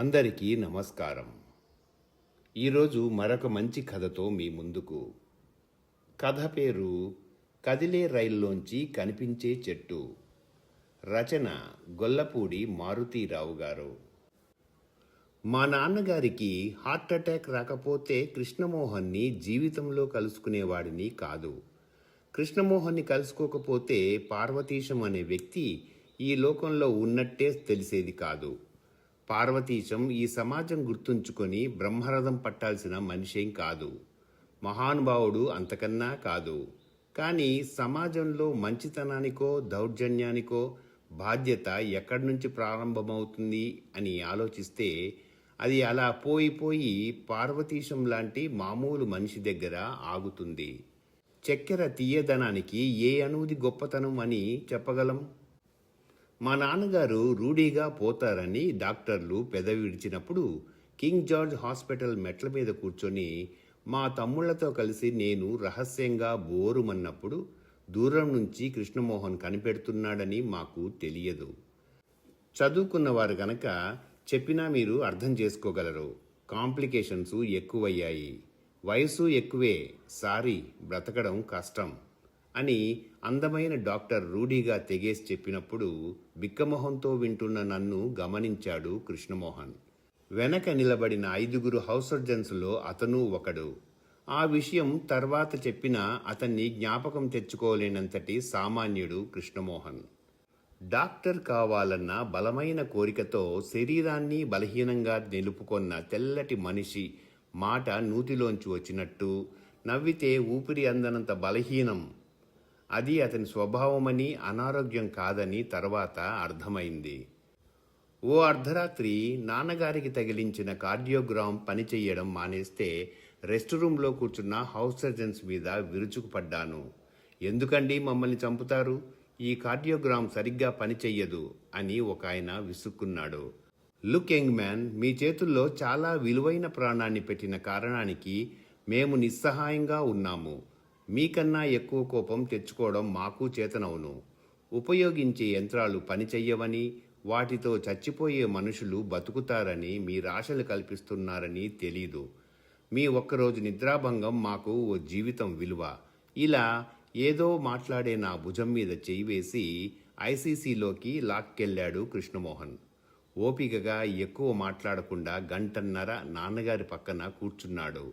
అందరికీ నమస్కారం. ఈరోజు మరొక మంచి కథతో మీ ముందుకు. కథ పేరు కదిలే రైల్లోంచి కనిపించే చెట్టు. రచన గొల్లపూడి మారుతీరావు గారు. మా నాన్నగారికి హార్ట్ అటాక్ రాకపోతే కృష్ణమోహన్ని జీవితంలో కలుసుకునేవాడిని కాదు. కృష్ణమోహన్ని కలుసుకోకపోతే పార్వతీశం అనే వ్యక్తి ఈ లోకంలో ఉన్నట్టే తెలిసేది కాదు. పార్వతీశం ఈ సమాజం గుర్తుంచుకొని బ్రహ్మరథం పట్టాల్సిన మనిషేం కాదు. మహానుభావుడు అంతకన్నా కాదు. కానీ సమాజంలో మంచితనానికో దౌర్జన్యానికో బాధ్యత ఎక్కడి నుంచి ప్రారంభమవుతుంది అని ఆలోచిస్తే అది అలా పోయి పార్వతీశం లాంటి మామూలు మనిషి దగ్గర ఆగుతుంది. చక్కెర తీయదనానికి ఏ అణువుది గొప్పతనం అని చెప్పగలం? మా నాన్నగారు రూఢీగా పోతారని డాక్టర్లు పెదవి విడిచినప్పుడు కింగ్ జార్జ్ హాస్పిటల్ మెట్ల మీద కూర్చొని మా తమ్ముళ్లతో కలిసి నేను రహస్యంగా బోరుమన్నప్పుడు దూరం నుంచి కృష్ణమోహన్ కనిపెడుతున్నాడని మాకు తెలియదు. చదువుకున్నవారు గనక చెప్పినా మీరు అర్థం చేసుకోగలరు. కాంప్లికేషన్స్ ఎక్కువయ్యాయి, వయసు ఎక్కువే, సారీ బ్రతకడం కష్టం అని అందమైన డాక్టర్ రూఢీగా తెగేసి చెప్పినప్పుడు బిక్కమొహంతో వింటున్న నన్ను గమనించాడు కృష్ణమోహన్. వెనక నిలబడిన 5 హౌస్ సర్జన్స్లో అతను ఒకడు. ఆ విషయం తర్వాత చెప్పినా అతన్ని జ్ఞాపకం తెచ్చుకోలేనంతటి సామాన్యుడు కృష్ణమోహన్. డాక్టర్ కావాలన్న బలమైన కోరికతో శరీరాన్ని బలహీనంగా నిలుపుకొన్న తెల్లటి మనిషి మాట నూతిలోంచి వచ్చినట్టు, నవ్వితే ఊపిరి అందనంత బలహీనం, అది అతని స్వభావమని, అనారోగ్యం కాదని తర్వాత అర్థమైంది. ఓ అర్ధరాత్రి నాన్నగారికి తగిలించిన కార్డియోగ్రామ్ పనిచెయ్యడం మానేస్తే రెస్ట్ రూమ్లో కూర్చున్న హౌస్ సర్జన్స్ మీద విరుచుకుపడ్డాను. ఎందుకండి మమ్మల్ని చంపుతారు? ఈ కార్డియోగ్రామ్ సరిగ్గా పనిచెయ్యదు అని ఒక ఆయన విసుక్కున్నాడు. లుక్ యంగ్ మ్యాన్, మీ చేతుల్లో చాలా విలువైన ప్రాణాన్ని పెట్టిన కారణానికి మేము నిస్సహాయంగా ఉన్నాము. మీకన్నా ఎక్కువ కోపం తెచ్చుకోవడం మాకు చేతనవును. ఉపయోగించే యంత్రాలు పనిచెయ్యవని, వాటితో చచ్చిపోయే మనుషులు బతుకుతారని మీరాశలు కల్పిస్తున్నారని తెలీదు. మీ ఒక్కరోజు నిద్రాభంగం మాకు ఓ జీవితం విలువ. ఇలా ఏదో మాట్లాడే నా భుజం మీద చెయ్యి వేసి ఐసీసీలోకి లాక్కెళ్ళాడు కృష్ణమోహన్. ఓపికగా ఎక్కువ మాట్లాడకుండా గంటన్నర నాన్నగారి పక్కన కూర్చున్నాడు.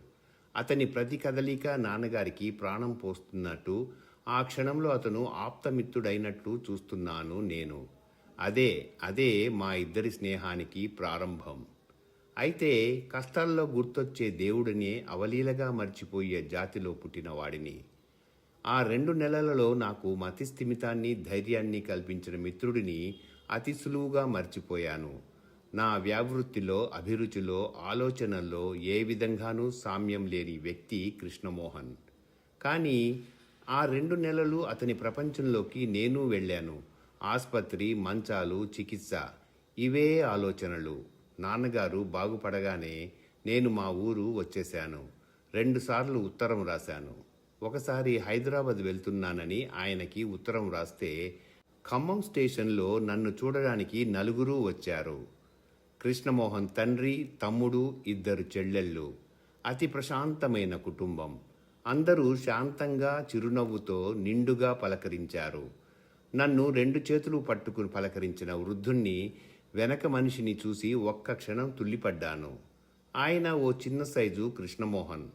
అతని ప్రతి కదలిక నాన్నగారికి ప్రాణం పోస్తున్నట్టు, ఆ క్షణంలో అతను ఆప్తమిత్రుడైనట్లు చూస్తున్నాను నేను. అదే మా ఇద్దరి స్నేహానికి ప్రారంభం. అయితే కష్టాల్లో గుర్తొచ్చే దేవుడినే అవలీలగా మర్చిపోయే జాతిలో పుట్టినవాడిని. ఆ 2 నెలలలో నాకు మతిస్థిమితాన్ని, ధైర్యాన్ని కల్పించిన మిత్రుడిని అతి సులువుగా మర్చిపోయాను. నా వ్యావృత్తిలో, అభిరుచిలో, ఆలోచనల్లో ఏ విధంగానూ సామ్యం లేని వ్యక్తి కృష్ణమోహన్. కానీ ఆ 2 నెలలు అతని ప్రపంచంలోకి నేను వెళ్ళాను. ఆస్పత్రి, మంచాలు, చికిత్స, ఇవే ఆలోచనలు. నాన్నగారు బాగుపడగానే నేను మా ఊరు వచ్చేశాను. 2 సార్లు ఉత్తరం రాశాను. ఒకసారి హైదరాబాద్ వెళ్తున్నానని ఆయనకి ఉత్తరం రాస్తే ఖమ్మం స్టేషన్లో నన్ను చూడడానికి 4 వచ్చారు. కృష్ణమోహన్ తండ్రి, తమ్ముడు, 2 చెల్లెళ్ళు. అతి ప్రశాంతమైన కుటుంబం. అందరూ శాంతంగా, చిరునవ్వుతో నిండుగా పలకరించారు. నన్ను 2 చేతులు పట్టుకుని పలకరించిన వృద్ధుణ్ణి, వెనక మనిషిని చూసి ఒక్క క్షణం తుల్లిపడ్డాను. ఆయన ఓ చిన్న సైజు కృష్ణమోహన్.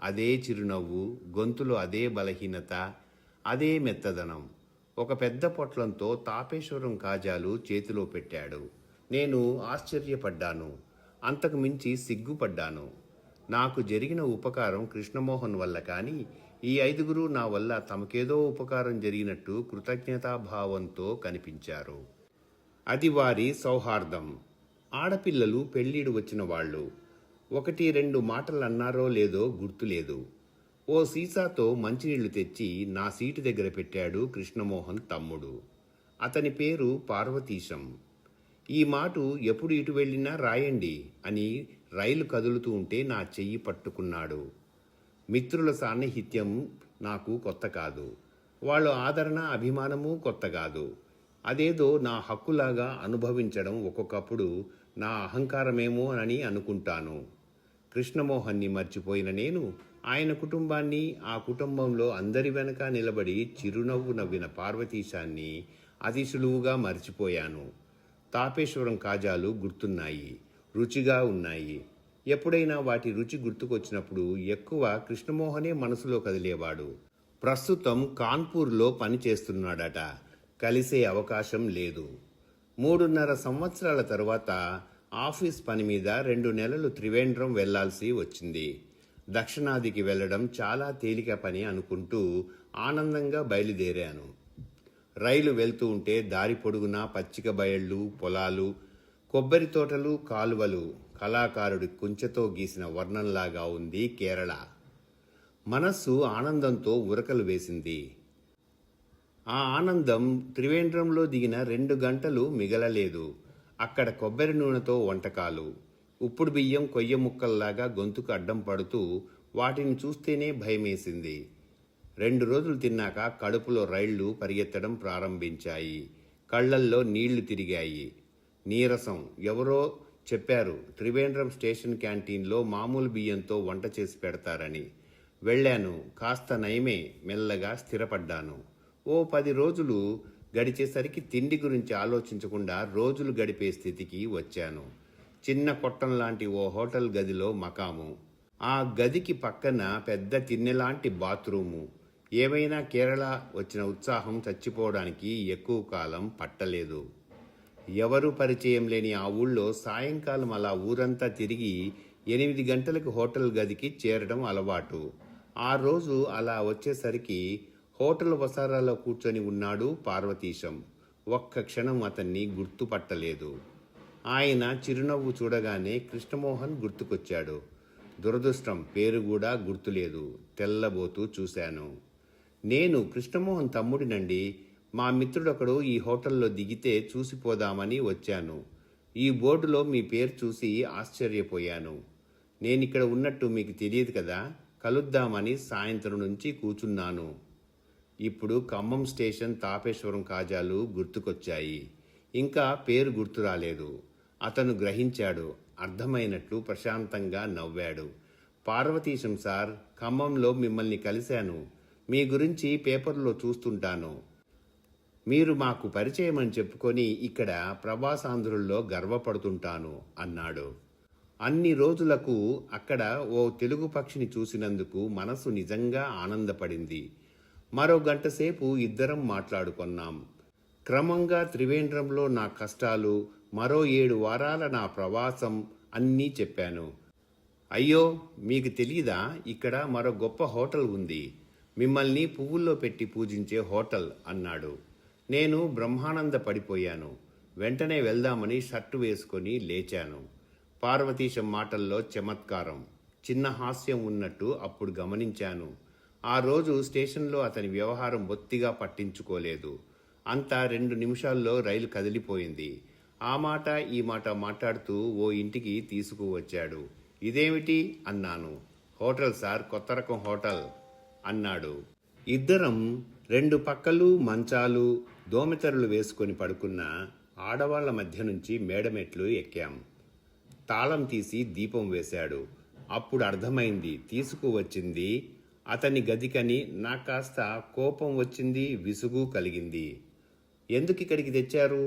అదే చిరునవ్వు, గొంతులో అదే బలహీనత, అదే మెత్తదనం. ఒక పెద్ద పొట్లంతో తాపేశ్వరం కాజాలు చేతిలో పెట్టాడు. నేను ఆశ్చర్యపడ్డాను. అంతకు మించి సిగ్గుపడ్డాను. నాకు జరిగిన ఉపకారం కృష్ణమోహన్ వల్ల కానీ, ఈ 5 నా వల్ల తమకేదో ఉపకారం జరిగినట్టు కృతజ్ఞతాభావంతో కనిపించారు. అది వారి సౌహార్దం. ఆడపిల్లలు పెళ్ళిడు వచ్చిన వాళ్ళు 1-2 మాటలు అన్నారో లేదో గుర్తులేదు. ఓ సీసాతో మంచినీళ్లు తెచ్చి నా సీటు దగ్గర పెట్టాడు కృష్ణమోహన్ తమ్ముడు. అతని పేరు పార్వతీశం. ఈ మాట ఎప్పుడు ఇటు వెళ్ళినా రాయండి అని రైలు కదులుతూ ఉంటే నా చెయ్యి పట్టుకున్నాడు. మిత్రుల సాన్నిహిత్యం నాకు కొత్త కాదు. వాళ్ళ ఆదరణ, అభిమానము కొత్త కాదు. అదేదో నా హక్కులాగా అనుభవించడం ఒక్కొక్కప్పుడు నా అహంకారమేమో అని అనుకుంటాను. కృష్ణమోహన్ని మర్చిపోయిన నేను ఆయన కుటుంబాన్ని, ఆ కుటుంబంలో అందరి వెనక నిలబడి చిరునవ్వు నవ్విన పార్వతీశాన్ని అతి సులువుగా మర్చిపోయాను. తాపేశ్వరం కాజాలు గుర్తున్నాయి, రుచిగా ఉన్నాయి. ఎప్పుడైనా వాటి రుచి గుర్తుకొచ్చినప్పుడు ఎక్కువ కృష్ణమోహనే మనసులో కదిలేవాడు. ప్రస్తుతం కాన్పూర్లో పనిచేస్తున్నాడట. కలిసే అవకాశం లేదు. 3.5 సంవత్సరాల తరువాత ఆఫీస్ పని మీద 2 నెలలు త్రివేంద్రం వెళ్లాల్సి వచ్చింది. దక్షిణాదికి వెళ్లడం చాలా తేలిక పని అనుకుంటూ ఆనందంగా బయలుదేరాను. రైలు వెళ్తూ ఉంటే దారి పొడుగునా పచ్చిక బయళ్ళు, పొలాలు, కొబ్బరి తోటలు, కాలువలు. కళాకారుడి కుంచెతో గీసిన వర్ణంలాగా ఉంది కేరళ. మనస్సు ఆనందంతో ఉరకలు వేసింది. ఆ ఆనందం త్రివేంద్రంలో దిగిన 2 గంటలు మిగలలేదు. అక్కడ కొబ్బరి నూనెతో వంటకాలు, ఉప్పుడు బియ్యం కొయ్య ముక్కల్లాగా గొంతుకు అడ్డం పడుతూ వాటిని చూస్తేనే భయమేసింది. 2 రోజులు తిన్నాక కడుపులో రైళ్లు పరిగెత్తడం ప్రారంభించాయి. కళ్లల్లో నీళ్లు తిరిగాయి. నీరసం. ఎవరో చెప్పారు త్రివేంద్రం స్టేషన్ క్యాంటీన్లో మామూలు బియ్యంతో వంట చేసి పెడతారని. వెళ్ళాను. కాస్త నయమే. మెల్లగా స్థిరపడ్డాను. ఓ 10 రోజులు గడిచేసరికి తిండి గురించి ఆలోచించకుండా రోజులు గడిపే స్థితికి వచ్చాను. చిన్న కొట్టం లాంటి ఓ హోటల్ గదిలో మకాము. ఆ గదికి పక్కన పెద్ద తిన్నెలాంటి బాత్రూము. ఏమైనా కేరళ వచ్చిన ఉత్సాహం చచ్చిపోవడానికి ఎక్కువ కాలం పట్టలేదు. ఎవరూ పరిచయం లేని ఆ ఊళ్ళో సాయంకాలం అలా ఊరంతా తిరిగి 8 గంటలకు హోటల్ గదికి చేరడం అలవాటు. ఆ రోజు అలా వచ్చేసరికి హోటల్ వసారాలో కూర్చొని ఉన్నాడు పార్వతీశం. ఒక్క క్షణం అతన్ని గుర్తుపట్టలేదు. ఆయన చిరునవ్వు చూడగానే కృష్ణమోహన్ గుర్తుకొచ్చాడు. దురదృష్టం పేరు కూడా గుర్తులేదు. తెల్లబోతూ చూశాను. నేను కృష్ణమోహన్ తమ్ముడినండి. మా మిత్రుడొకడు ఈ హోటల్లో దిగితే చూసిపోదామని వచ్చాను. ఈ బోర్డులో మీ పేరు చూసి ఆశ్చర్యపోయాను. నేనిక్కడ ఉన్నట్టు మీకు తెలియదు కదా. కలుద్దామని సాయంత్రం నుంచి కూచున్నాను. ఇప్పుడు ఖమ్మం స్టేషన్ తాపేశ్వరం కాజాలు గుర్తుకొచ్చాయి. ఇంకా పేరు గుర్తు రాలేదు. అతను గ్రహించాడు. అర్థమైనట్లు ప్రశాంతంగా నవ్వాడు. పార్వతీశం సార్, ఖమ్మంలో మిమ్మల్ని కలిశాను. మీ గురించి పేపర్లో చూస్తుంటాను. మీరు మాకు పరిచయం అని చెప్పుకొని ఇక్కడ ప్రవాసాంధ్రుల్లో గర్వపడుతుంటాను అన్నాడు. అన్ని రోజులకు అక్కడ ఓ తెలుగు పక్షిని చూసినందుకు మనసు నిజంగా ఆనందపడింది. మరో గంట సేపు ఇద్దరం మాట్లాడుకున్నాం. క్రమంగా త్రివేంద్రంలో నా కష్టాలు, మరో 7 వారాల నా ప్రవాసం అన్నీ చెప్పాను. అయ్యో, మీకు తెలీదా, ఇక్కడ మరో గొప్ప హోటల్ ఉంది. మిమ్మల్ని పువ్వుల్లో పెట్టి పూజించే హోటల్ అన్నాడు. నేను బ్రహ్మానంద పడిపోయాను. వెంటనే వెళ్దామని షర్టు వేసుకొని లేచాను. పార్వతీశం మాటల్లో చమత్కారం, చిన్న హాస్యం ఉన్నట్టు అప్పుడు గమనించాను. ఆ రోజు స్టేషన్లో అతని వ్యవహారం బొత్తిగా పట్టించుకోలేదు. అంతా 2 నిమిషాల్లో రైలు కదిలిపోయింది. ఆ మాట ఈ మాట మాట్లాడుతూ ఓ ఇంటికి తీసుకువచ్చాడు. ఇదేమిటి అన్నాను. హోటల్ సార్, కొత్త రకం హోటల్ అన్నాడు. ఇద్దరం 2 పక్కలు మంచాలు, దోమెతెరలు వేసుకొని పడుకున్న ఆడవాళ్ల మధ్య నుంచి మేడమెట్లు ఎక్కాం. తాళం తీసి దీపం వేశాడు. అప్పుడు అర్థమైంది తీసుకువచ్చింది అతని గదికని. నాకు కాస్త కోపం వచ్చింది, విసుగు కలిగింది. ఎందుకు ఇక్కడికి తెచ్చారు?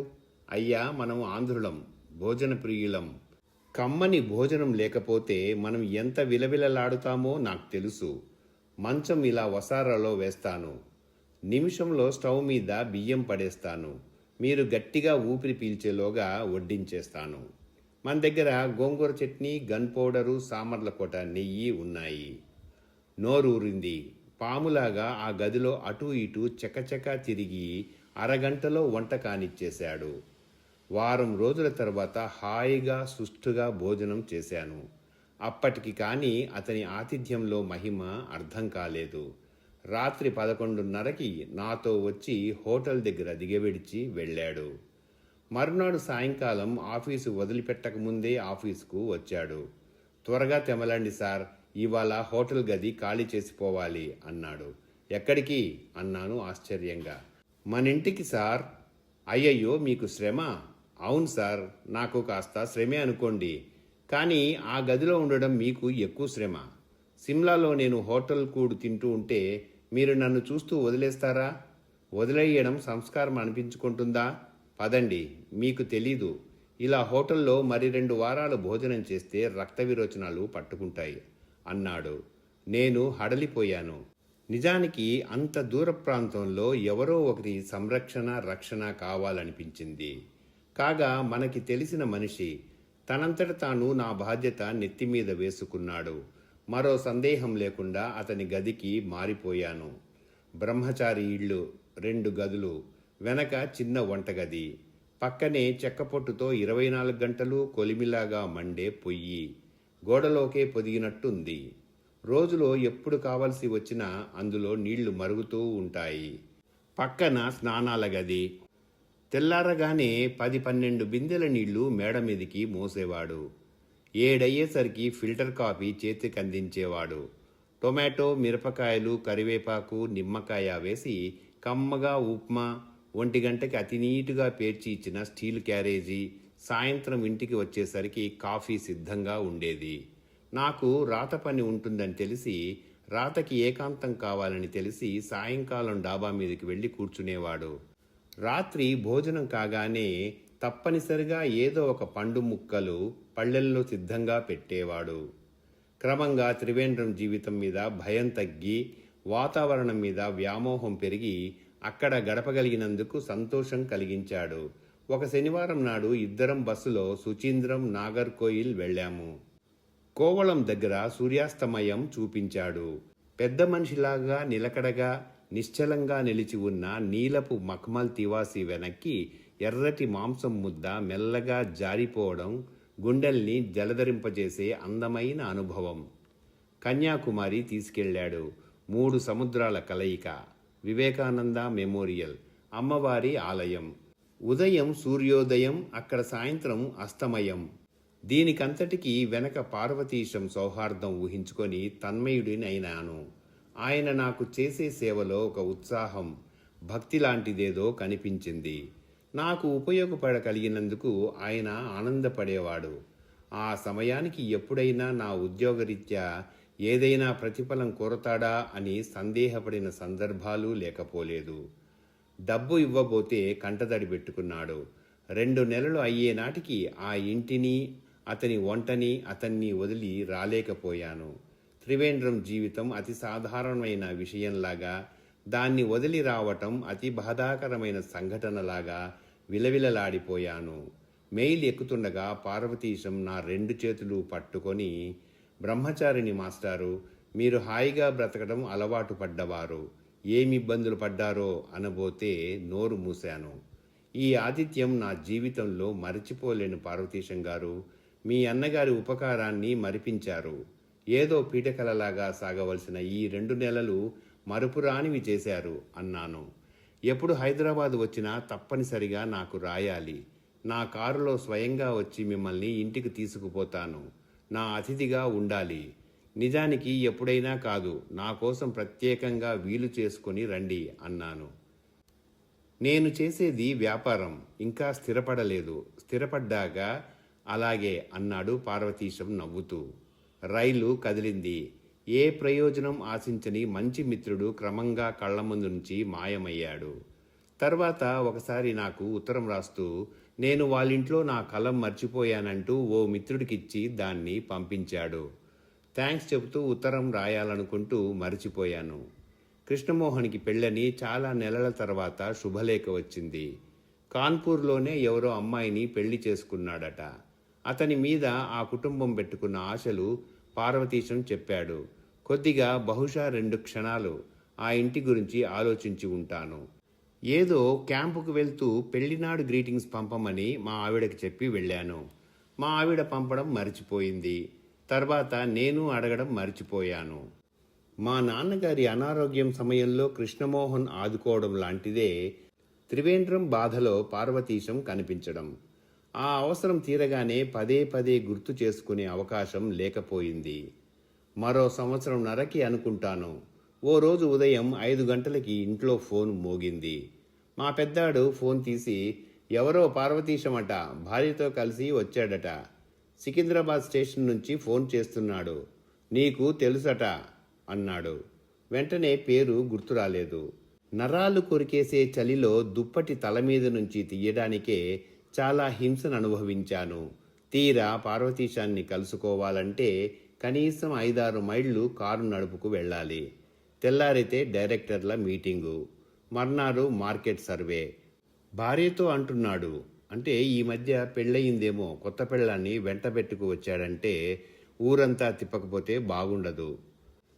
అయ్యా, మనం ఆంధ్రులం, భోజన ప్రియులం. కమ్మని భోజనం లేకపోతే మనం ఎంత విలవిలలాడుతామో నాకు తెలుసు. మంచం ఇలా వసారాలో వేస్తాను. నిమిషంలో స్టవ్ మీద బియ్యం పడేస్తాను. మీరు గట్టిగా ఊపిరి పీల్చేలోగా వడ్డించేస్తాను. మన దగ్గర గోంగూర చట్నీ, గన్ పౌడరు, సామర్లకోట నెయ్యి ఉన్నాయి. నోరూరింది. పాములాగా ఆ గదిలో అటూ ఇటూ చకచకా తిరిగి అరగంటలో వంట కానిచ్చేశాడు. వారం రోజుల తర్వాత హాయిగా సుష్టుగా భోజనం చేశాను. అప్పటికి కానీ అతని ఆతిథ్యంలో మహిమ అర్థం కాలేదు. రాత్రి 11:30కి నాతో వచ్చి హోటల్ దగ్గర దిగబెడిచి వెళ్ళాడు. మరునాడు సాయంకాలం ఆఫీసు వదిలిపెట్టకముందే ఆఫీసుకు వచ్చాడు. త్వరగా తెమలండి సార్, ఇవాళ హోటల్ గది ఖాళీ చేసిపోవాలి అన్నాడు. ఎక్కడికి అన్నాను ఆశ్చర్యంగా. మనింటికి సార్. అయ్యయ్యో, మీకు శ్రమ. అవును సార్, నాకు కాస్త శ్రమే అనుకోండి. కానీ ఆ గదిలో ఉండడం మీకు ఎక్కువ శ్రమ. సిమ్లాలో నేను హోటల్ కూడు తింటూ ఉంటే మీరు నన్ను చూస్తూ వదిలేస్తారా? వదిలేయడం సంస్కారం అనిపించుకుంటుందా? పదండి, మీకు తెలీదు. ఇలా హోటల్లో మరి 2 వారాలు భోజనం చేస్తే రక్త విరోచనాలు పట్టుకుంటాయి అన్నాడు. నేను హడలిపోయాను. నిజానికి అంత దూర ప్రాంతంలో ఎవరో ఒకరి సంరక్షణ రక్షణ కావాలనిపించింది. కాగా మనకి తెలిసిన మనిషి తనంతట తాను నా బాధ్యత నెత్తిమీద వేసుకున్నాడు. మరో సందేహం లేకుండా అతని గదికి మారిపోయాను. బ్రహ్మచారి ఇళ్ళు, 2 గదులు, వెనక చిన్న వంటగది, పక్కనే చెక్కపొట్టుతో 24 గంటలు కొలిమిలాగా మండే పొయ్యి, గోడలోకే పొదిగినట్టుంది. రోజులో ఎప్పుడు కావలసి వచ్చినా అందులో నీళ్లు మరుగుతూ ఉంటాయి. పక్కన స్నానాల గది. తెల్లారగానే 10-12 బిందెల నీళ్లు మేడ మీదికి మోసేవాడు. 7 అయ్యేసరికి ఫిల్టర్ కాఫీ చేతికి అందించేవాడు. టొమాటో, మిరపకాయలు, కరివేపాకు, నిమ్మకాయ వేసి కమ్మగా ఉప్మా, 1 గంటకి అతి నీటుగా పేర్చి ఇచ్చిన స్టీల్ క్యారేజీ. సాయంత్రం ఇంటికి వచ్చేసరికి కాఫీ సిద్ధంగా ఉండేది. నాకు రాత పని ఉంటుందని తెలిసి, రాతకి ఏకాంతం కావాలని తెలిసి సాయంకాలం డాబా మీదకి వెళ్ళి కూర్చునేవాడు. రాత్రి భోజనం కాగానే తప్పనిసరిగా ఏదో ఒక పండు ముక్కలు పళ్ళెల్లో సిద్ధంగా పెట్టేవాడు. క్రమంగా త్రివేంద్రం జీవితం మీద భయం తగ్గి, వాతావరణం మీద వ్యామోహం పెరిగి అక్కడ గడపగలిగినందుకు సంతోషం కలిగించాడు. ఒక శనివారం నాడు ఇద్దరం బస్సులో సుచీంద్రం, నాగర్కోయిల్ వెళ్ళాము. కోవళం దగ్గర సూర్యాస్తమయం చూపించాడు. పెద్ద మనిషిలాగా నిలకడగా నిశ్చలంగా నిలిచి ఉన్న నీలపు మఖమల్ తివాసి వెనక్కి ఎర్రటి మాంసం ముద్ద మెల్లగా జారిపోవడం గుండెల్ని జలధరింపజేసే అందమైన అనుభవం. కన్యాకుమారి తీసుకెళ్లాడు. 3 సముద్రాల కలయిక, వివేకానంద మెమోరియల్, అమ్మవారి ఆలయం. ఉదయం సూర్యోదయం, అక్కడ సాయంత్రం అస్తమయం. దీనికంతటికీ వెనక పార్వతీశం సౌహార్దం ఊహించుకొని తన్మయుడినైనాను. ఆయన నాకు చేసే సేవలో ఒక ఉత్సాహం, భక్తి లాంటిదేదో కనిపించింది. నాకు ఉపయోగపడగలిగినందుకు ఆయన ఆనందపడేవాడు. ఆ సమయానికి ఎప్పుడైనా నా ఉద్యోగరీత్యా ఏదైనా ప్రతిఫలం కోరతాడా అని సందేహపడిన సందర్భాలు లేకపోలేదు. డబ్బు ఇవ్వబోతే కంటతడి పెట్టుకున్నాడు. 2 నెలలు అయ్యే నాటికి ఆ ఇంటిని, అతని వంటని, అతన్ని వదిలి రాలేకపోయాను. త్రివేంద్రం జీవితం అతి సాధారణమైన విషయంలాగా, దాన్ని వదిలి రావటం అతి బాధాకరమైన సంఘటనలాగా విలవిలలాడిపోయాను. మెయిల్ ఎక్కుతుండగా పార్వతీశం నా 2 చేతులు పట్టుకొని, బ్రహ్మచారిని మాస్టారు, మీరు హాయిగా బ్రతకడం అలవాటు పడ్డవారు, ఏమి ఇబ్బందులు పడ్డారో అనబోతే నోరు మూశాను. ఈ ఆతిథ్యం నా జీవితంలో మరచిపోలేను పార్వతీశం గారు. మీ అన్నగారి ఉపకారాన్ని మరిపించారు. ఏదో పీటకలలాగా సాగవలసిన ఈ 2 నెలలు మరుపురానివి చేశారు అన్నాను. ఎప్పుడు హైదరాబాద్ వచ్చినా తప్పనిసరిగా నాకు రాయాలి. నా కారులో స్వయంగా వచ్చి మిమ్మల్ని ఇంటికి తీసుకుపోతాను. నా అతిథిగా ఉండాలి. నిజానికి ఎప్పుడైనా కాదు, నా కోసం ప్రత్యేకంగా వీలు చేసుకొని రండి అన్నాను. నేను చేసేది వ్యాపారం, ఇంకా స్థిరపడలేదు. స్థిరపడ్డాక అలాగే అన్నాడు పార్వతీశం నవ్వుతూ. రైలు కదిలింది. ఏ ప్రయోజనం ఆశించని మంచి మిత్రుడు క్రమంగా కళ్ల ముందు నుంచి మాయమయ్యాడు. తర్వాత ఒకసారి నాకు ఉత్తరం రాస్తూ, నేను వాళ్ళింట్లో నా కలం మర్చిపోయానంటూ ఓ మిత్రుడికిచ్చి దాన్ని పంపించాడు. థ్యాంక్స్ చెబుతూ ఉత్తరం రాయాలనుకుంటూ మర్చిపోయాను. కృష్ణమోహన్కి పెళ్ళని చాలా నెలల తర్వాత శుభలేఖ వచ్చింది. కాన్పూర్లోనే ఎవరో అమ్మాయిని పెళ్లి చేసుకున్నాడట. అతని మీద ఆ కుటుంబం పెట్టుకున్న ఆశలు పార్వతీశం చెప్పాడు. కొద్దిగా, బహుశా 2 క్షణాలు ఆ ఇంటి గురించి ఆలోచించి ఉంటాను. ఏదో క్యాంపుకు వెళ్తూ పెళ్లినాడు గ్రీటింగ్స్ పంపమని మా ఆవిడకి చెప్పి వెళ్ళాను. మా ఆవిడ పంపడం మర్చిపోయింది. తర్వాత నేను అడగడం మర్చిపోయాను. మా నాన్నగారి అనారోగ్యం సమయంలో కృష్ణమోహన్ ఆదుకోవడం లాంటిదే త్రివేంద్రం బాధలో పార్వతీశం కనిపించడం. ఆ అవసరం తీరగానే పదే పదే గుర్తు చేసుకునే అవకాశం లేకపోయింది. మరో 1.5 సంవత్సరంన్నరకి అనుకుంటాను. ఓ రోజు ఉదయం 5 గంటలకి ఇంట్లో ఫోన్ మోగింది. మా పెద్దాడు ఫోన్ తీసి, ఎవరో పార్వతీశమట భార్యతో కలిసి వచ్చాడట. సికింద్రాబాద్ స్టేషన్ నుంచి ఫోన్ చేస్తున్నాడు. నీకు తెలుసట అన్నాడు. వెంటనే పేరు గుర్తు రాలేదు. నరాలు కొరికేసే చలిలో దుప్పటి తల మీద నుంచి తీయడానికే చాలా హింసను అనుభవించాను. తీరా పార్వతీశాన్ని కలుసుకోవాలంటే కనీసం 5-6 మైళ్ళు కారు నడుపుకు వెళ్ళాలి. తెల్లారితే డైరెక్టర్ల మీటింగు, మర్నాడు మార్కెట్ సర్వే. భార్యతో అంటున్నాడు. అంటే ఈ మధ్య పెళ్ళయిందేమో, కొత్త పెళ్ళాన్ని వెంటబెట్టుకు వచ్చాడంటే ఊరంతా తిప్పకపోతే బాగుండదు.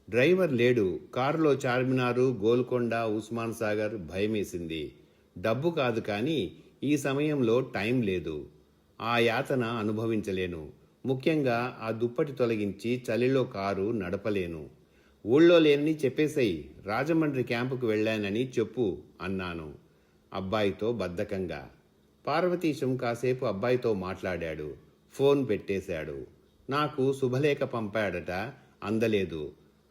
డ్రైవర్ లేడు. కారులో చార్మినారు, గోల్కొండ, ఉస్మాన్ సాగర్. భయమేసింది. డబ్బు కాదు కానీ ఈ సమయంలో టైం లేదు. ఆ యాతన అనుభవించలేను. ముఖ్యంగా ఆ దుప్పటి తొలగించి చలిలో కారు నడపలేను. ఊళ్ళో లేనని చెప్పేసేయ్, రాజమండ్రి క్యాంపుకు వెళ్ళానని చెప్పు అన్నాను అబ్బాయితో బద్ధకంగా. పార్వతీశం కాసేపు అబ్బాయితో మాట్లాడాడు. ఫోన్ పెట్టేశాడు. నాకు శుభలేఖ పంపాడట, అందలేదు.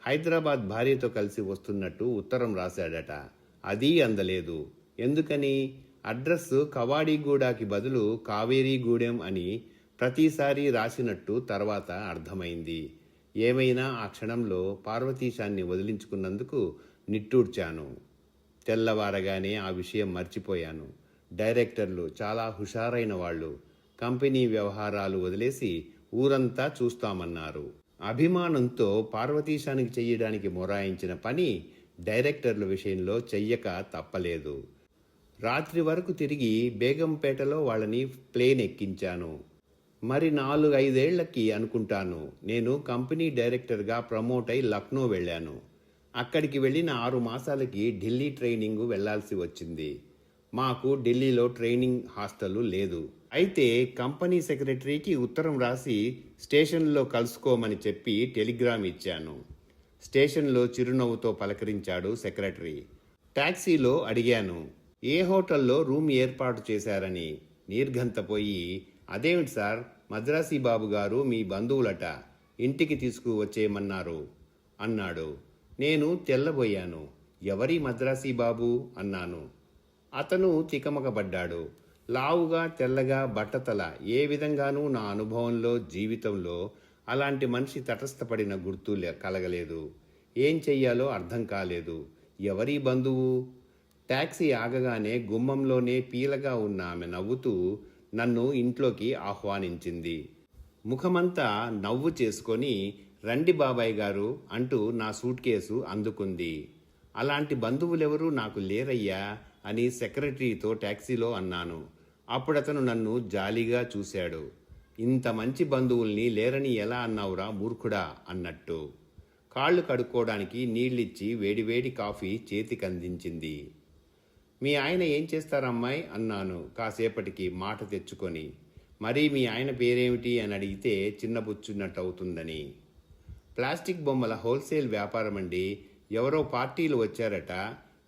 హైదరాబాద్ భార్యతో కలిసి వస్తున్నట్టు ఉత్తరం రాశాడట, అదీ అందలేదు. ఎందుకని? అడ్రస్ కవాడిగూడకి బదులు కావేరీగూడెం అని ప్రతిసారి రాసినట్టు తర్వాత అర్థమైంది. ఏమైనా ఆ క్షణంలో పార్వతీశాన్ని వదిలించుకున్నందుకు నిట్టూర్చాను. తెల్లవారగానే ఆ విషయం మర్చిపోయాను. డైరెక్టర్లు చాలా హుషారైన వాళ్ళు. కంపెనీ వ్యవహారాలు వదిలేసి ఊరంతా చూస్తామన్నారు. అభిమానంతో పార్వతీశానికి చెయ్యడానికి మొరాయించిన పని డైరెక్టర్ల విషయంలో చెయ్యక తప్పలేదు. రాత్రి వరకు తిరిగి బేగంపేటలో వాళ్ళని ప్లేన్ ఎక్కించాను. మరి 4-5 ఏళ్లకి అనుకుంటాను నేను కంపెనీ డైరెక్టర్గా ప్రమోట్ అయి లక్నో వెళ్ళాను. అక్కడికి వెళ్ళిన 6 మాసాలకి ఢిల్లీ ట్రైనింగ్ వెళ్లాల్సి వచ్చింది. మాకు ఢిల్లీలో ట్రైనింగ్ హాస్టల్ లేదు. అయితే కంపెనీ సెక్రటరీకి ఉత్తరం రాసి స్టేషన్లో కలుసుకోమని చెప్పి టెలిగ్రామ్ ఇచ్చాను. స్టేషన్లో చిరునవ్వుతో పలకరించాడు సెక్రటరీ. టాక్సీలో అడిగాను ఏ హోటల్లో రూమ్ ఏర్పాటు చేశారని. నీర్ఘంతపోయి, అదేమిటి సార్, మద్రాసీ బాబు గారు మీ బంధువులట, ఇంటికి తీసుకువచ్చేయమన్నారు అన్నాడు. నేను తెల్లబోయాను. ఎవరి మద్రాసీ బాబు అన్నాను. అతను తికమకబడ్డాడు. లావుగా, తెల్లగా, బట్టతల. ఏ విధంగానూ నా అనుభవంలో, జీవితంలో అలాంటి మనిషి తటస్థపడిన గుర్తు కలగలేదు. ఏం చెయ్యాలో అర్థం కాలేదు. ఎవరి బంధువు? టాక్సీ ఆగగానే గుమ్మంలోనే పీలగా ఉన్న ఆమె నవ్వుతూ నన్ను ఇంట్లోకి ఆహ్వానించింది. ముఖమంతా నవ్వు చేసుకొని, రండి బాబాయ్ గారు అంటూ నా సూట్ కేసు అందుకుంది. అలాంటి బంధువులెవరూ నాకు లేరయ్యా అని సెక్రటరీతో టాక్సీలో అన్నాను. అప్పుడతను నన్ను జాలిగా చూశాడు. ఇంత మంచి బంధువుల్ని లేరని ఎలా అన్నావురా మూర్ఖుడా అన్నట్టు. కాళ్ళు కడుక్కోవడానికి నీళ్ళిచ్చి వేడివేడి కాఫీ చేతికందించింది. మీ ఆయన ఏం చేస్తారమ్మాయి అన్నాను కాసేపటికి మాట తెచ్చుకొని. మరి మీ ఆయన పేరేమిటి అని అడిగితే చిన్నబుచ్చున్నట్టు అవుతుందని. ప్లాస్టిక్ బొమ్మల హోల్సేల్ వ్యాపారమండి. ఎవరో పార్టీలు వచ్చారట,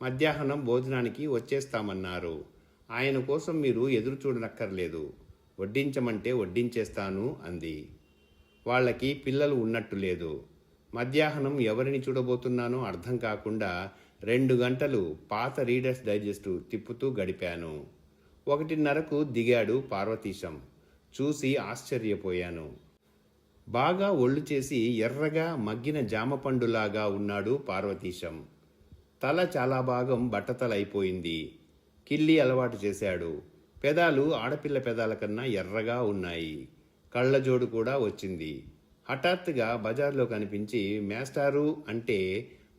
మధ్యాహ్నం భోజనానికి వచ్చేస్తామన్నారు. ఆయన కోసం మీరు ఎదురు చూడనక్కర్లేదు, వడ్డించమంటే వడ్డించేస్తాను అంది. వాళ్ళకి పిల్లలు ఉన్నట్టు లేదు. మధ్యాహ్నం ఎవరిని చూడబోతున్నానో అర్థం కాకుండా 2 గంటలు పాత రీడర్స్ డైజెస్ట్ తిప్పుతూ గడిపాను. 1:30కు దిగాడు పార్వతీశం. చూసి ఆశ్చర్యపోయాను. బాగా ఒళ్ళు చేసి ఎర్రగా మగ్గిన జామపండులాగా ఉన్నాడు పార్వతీశం. తల చాలా భాగం బట్టతలైపోయింది. కిల్లి అలవాటు చేశాడు. పెదాలు ఆడపిల్ల పెదాల కన్నా ఎర్రగా ఉన్నాయి. కళ్ళజోడు కూడా వచ్చింది. హఠాత్తుగా బజార్లో కనిపించి మేస్టారు అంటే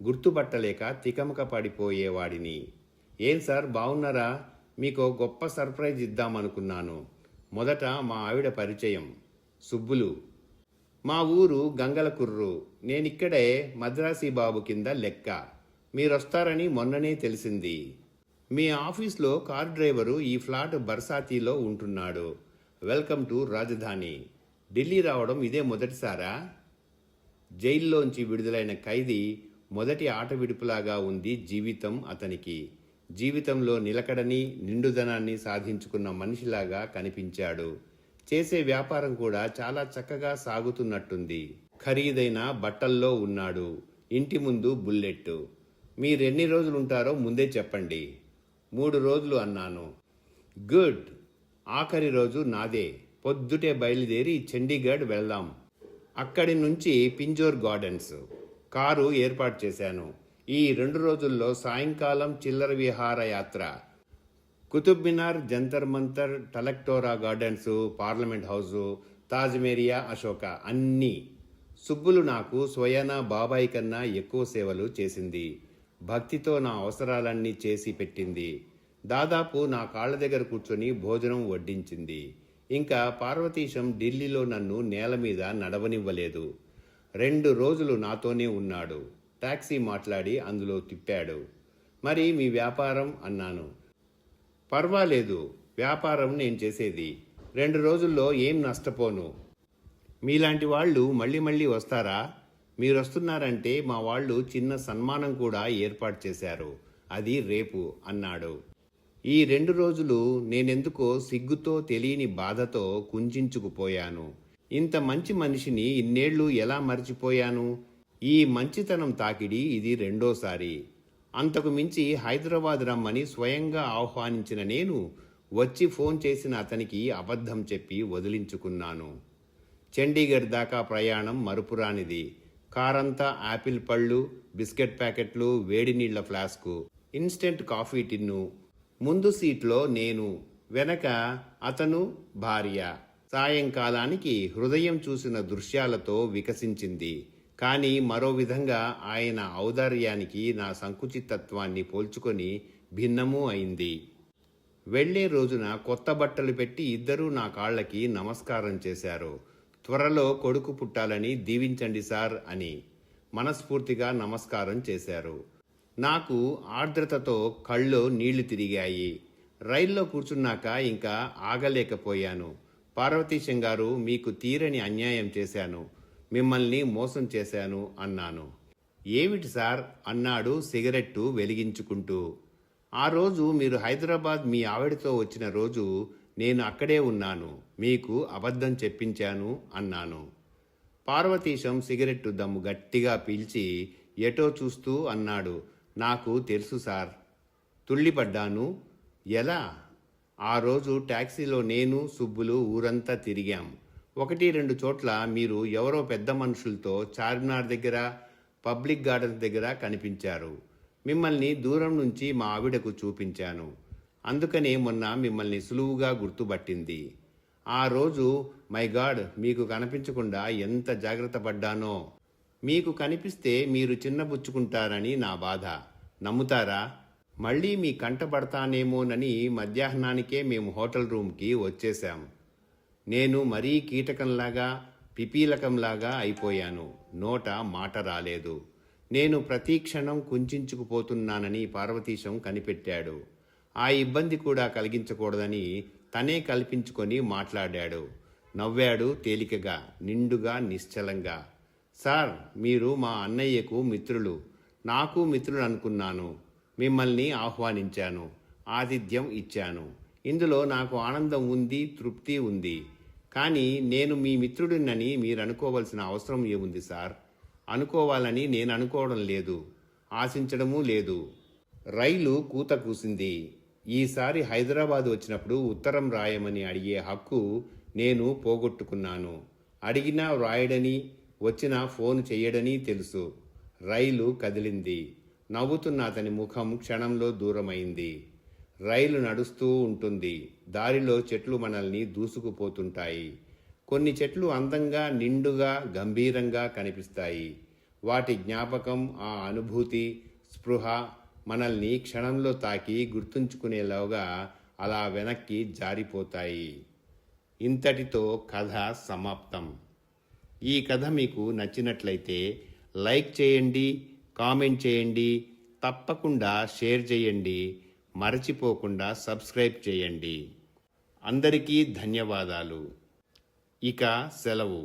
గుర్తుపట్టలేక తికమక పడిపోయేవాడిని. ఏం సార్ బాగున్నారా? మీకు గొప్ప సర్ప్రైజ్ ఇద్దామనుకున్నాను. మొదట మా ఆవిడ పరిచయం, సుబ్బులు. మా ఊరు గంగలకుర్రు. నేనిక్కడే మద్రాసీ బాబు కింద లెక్క. మీరొస్తారని మొన్ననే తెలిసింది. మీ ఆఫీస్లో కార్ డ్రైవరు ఈ ఫ్లాట్ బర్సాతీలో ఉంటున్నాడు. వెల్కమ్ టు రాజధాని. ఢిల్లీ రావడం ఇదే మొదటిసారా? జైల్లోంచి విడుదలైన ఖైదీ మొదటి ఆట విడుపులాగా ఉంది జీవితం అతనికి. జీవితంలో నిలకడని, నిండుదనాన్ని సాధించుకున్న మనిషిలాగా కనిపించాడు. చేసే వ్యాపారం కూడా చాలా చక్కగా సాగుతున్నట్టుంది. ఖరీదైన బట్టల్లో ఉన్నాడు. ఇంటి ముందు బుల్లెట్. మీరెన్ని రోజులుంటారో ముందే చెప్పండి. 3 రోజులు అన్నాను. గుడ్. ఆఖరి రోజు నాదే. పొద్దుటే బయలుదేరి చండీగఢ్ వెళ్దాం. అక్కడి నుంచి పింజోర్ గార్డెన్స్ కారు ఏర్పాటు చేశాను. ఈ 2 రోజుల్లో సాయంకాలం చిల్లర విహార యాత్ర. Qutub Minar, Jantar Mantar, Talkatora Gardens, Parliament House, తాజ్మేరియా, అశోక అన్నీ. సుబ్బులు నాకు స్వయానా బాబాయ్ కన్నా ఎక్కువ సేవలు చేసింది. భక్తితో నా అవసరాలన్నీ చేసి పెట్టింది. దాదాపు నా కాళ్ళ దగ్గర కూర్చొని భోజనం వడ్డించింది. ఇంకా పార్వతీశం ఢిల్లీలో నన్ను నేల మీద నడవనివ్వలేదు. 2 రోజులు నాతోనే ఉన్నాడు. టాక్సీ మాట్లాడి అందులో తిప్పాడు. మరి మీ వ్యాపారం అన్నాను. పర్వాలేదు, వ్యాపారం నేను చేసేది. 2 రోజుల్లో ఏం నష్టపోను. మీలాంటి వాళ్ళు మళ్ళీ మళ్ళీ వస్తారా? మీరొస్తున్నారంటే మా వాళ్ళు చిన్న సన్మానం కూడా ఏర్పాటు చేశారు. అది రేపు అన్నాడు. ఈ 2 రోజులు నేనెందుకో సిగ్గుతో తెలియని బాధతో కుంచించుకుపోయాను. ఇంత మంచి మనిషిని ఇన్నేళ్లు ఎలా మర్చిపోయాను? ఈ మంచితనం తాకిడి ఇది 2వ సారి. అంతకు మించి హైదరాబాద్ రమ్మని స్వయంగా ఆహ్వానించిన నేను వచ్చి ఫోన్ చేసిన అతనికి అబద్ధం చెప్పి వదిలించుకున్నాను. చండీగఢ్ దాకా ప్రయాణం మరుపురానిది. కారంతా యాపిల్ పళ్ళు, బిస్కెట్ ప్యాకెట్లు, వేడి నీళ్ల ఫ్లాస్కు, ఇన్స్టెంట్ కాఫీ టిన్ను. ముందు సీట్లో నేను, వెనక అతను, భార్య. సాయంకాలానికి హృదయం చూసిన దృశ్యాలతో వికసించింది. కానీ మరో విధంగా ఆయన ఔదార్యానికి నా సంకుచితత్వాన్ని పోల్చుకొని భిన్నమూ అయింది. వెళ్లే రోజున కొత్త బట్టలు పెట్టి ఇద్దరూ నా కాళ్ళకి నమస్కారం చేశారు. త్వరలో కొడుకు పుట్టాలని దీవించండి సార్ అని మనస్ఫూర్తిగా నమస్కారం చేశారు. నాకు ఆర్ద్రతతో కళ్ళు నీళ్లు తిరిగాయి. రైల్లో కూర్చున్నాక ఇంకా ఆగలేకపోయాను. పార్వతీశం గారు, మీకు తీరని అన్యాయం చేశాను. మిమ్మల్ని మోసం చేశాను అన్నాను. ఏమిటి సార్ అన్నాడు సిగరెట్టు వెలిగించుకుంటూ. ఆ రోజు మీరు హైదరాబాద్ మీ ఆవిడతో వచ్చిన రోజు నేను అక్కడే ఉన్నాను. మీకు అబద్ధం చెప్పించాను అన్నాను. పార్వతీశం సిగరెట్టు దమ్ము గట్టిగా పీల్చి ఎటో చూస్తూ అన్నాడు. నాకు తెలుసు సార్. తుళ్ళిపడ్డాను. ఎలా? ఆ రోజు టాక్సీలో నేను, సుబ్బులు ఊరంతా తిరిగాం. 1-2 చోట్ల మీరు ఎవరో పెద్ద మనుషులతో చార్మినార్ దగ్గర, పబ్లిక్ గార్డెన్స్ దగ్గర కనిపించారు. మిమ్మల్ని దూరం నుంచి మా ఆవిడకు చూపించాను. అందుకనే మొన్న మిమ్మల్ని సులువుగా గుర్తుపట్టింది. ఆ రోజు మై గాడ్, మీకు కనిపించకుండా ఎంత జాగ్రత్త పడ్డానో. మీకు కనిపిస్తే మీరు చిన్నబుచ్చుకుంటారని నా బాధ. నమ్ముతారా? మళ్ళీ మీ కంట పడతానేమోనని మధ్యాహ్నానికే మేము హోటల్ రూమ్కి వచ్చేశాం. నేను మరీ కీటకంలాగా, పిపీలకంలాగా అయిపోయాను. నోట మాట రాలేదు. నేను ప్రతి క్షణం కుంచుకుపోతున్నానని పార్వతీశం కనిపెట్టాడు. ఆ ఇబ్బంది కూడా కలిగించకూడదని తనే కల్పించుకొని మాట్లాడాడు. నవ్వాడు తేలికగా, నిండుగా, నిశ్చలంగా. సార్, మీరు మా అన్నయ్యకు మిత్రులు, నాకు మిత్రులు అనుకున్నాను. మిమ్మల్ని ఆహ్వానించాను, ఆతిథ్యం ఇచ్చాను. ఇందులో నాకు ఆనందం ఉంది, తృప్తి ఉంది. కానీ నేను మీ మిత్రుడినని మీరు అనుకోవాల్సిన అవసరం ఏముంది సార్? అనుకోవాలని నేను అనుకోవడం లేదు, ఆశించడమూ లేదు. రైలు కూత కూసింది. ఈసారి హైదరాబాద్ వచ్చినప్పుడు ఉత్తరం రాయమని అడిగే హక్కు నేను పోగొట్టుకున్నాను. అడిగినా వ్రాయడని, వచ్చినా ఫోన్ చెయ్యడని తెలుసు. రైలు కదిలింది. నవ్వుతున్న అతని ముఖం క్షణంలో దూరమైంది. రైలు నడుస్తూ ఉంటుంది. దారిలో చెట్లు మనల్ని దూసుకుపోతుంటాయి. కొన్ని చెట్లు అందంగా, నిండుగా, గంభీరంగా కనిపిస్తాయి. వాటి జ్ఞాపకం, ఆ అనుభూతి, స్పృహ మనల్ని క్షణంలో తాకి గుర్తుంచుకునేలాగా అలా వెనక్కి జారిపోతాయి. ఇంతటితో కథ సమాప్తం. ఈ కథ మీకు నచ్చినట్లయితే లైక్ చేయండి, కామెంట్ చేయండి, తప్పకుండా షేర్ చేయండి, మరచిపోకుండా సబ్స్క్రైబ్ చేయండి. అందరికీ ధన్యవాదాలు. ఇక సెలవు.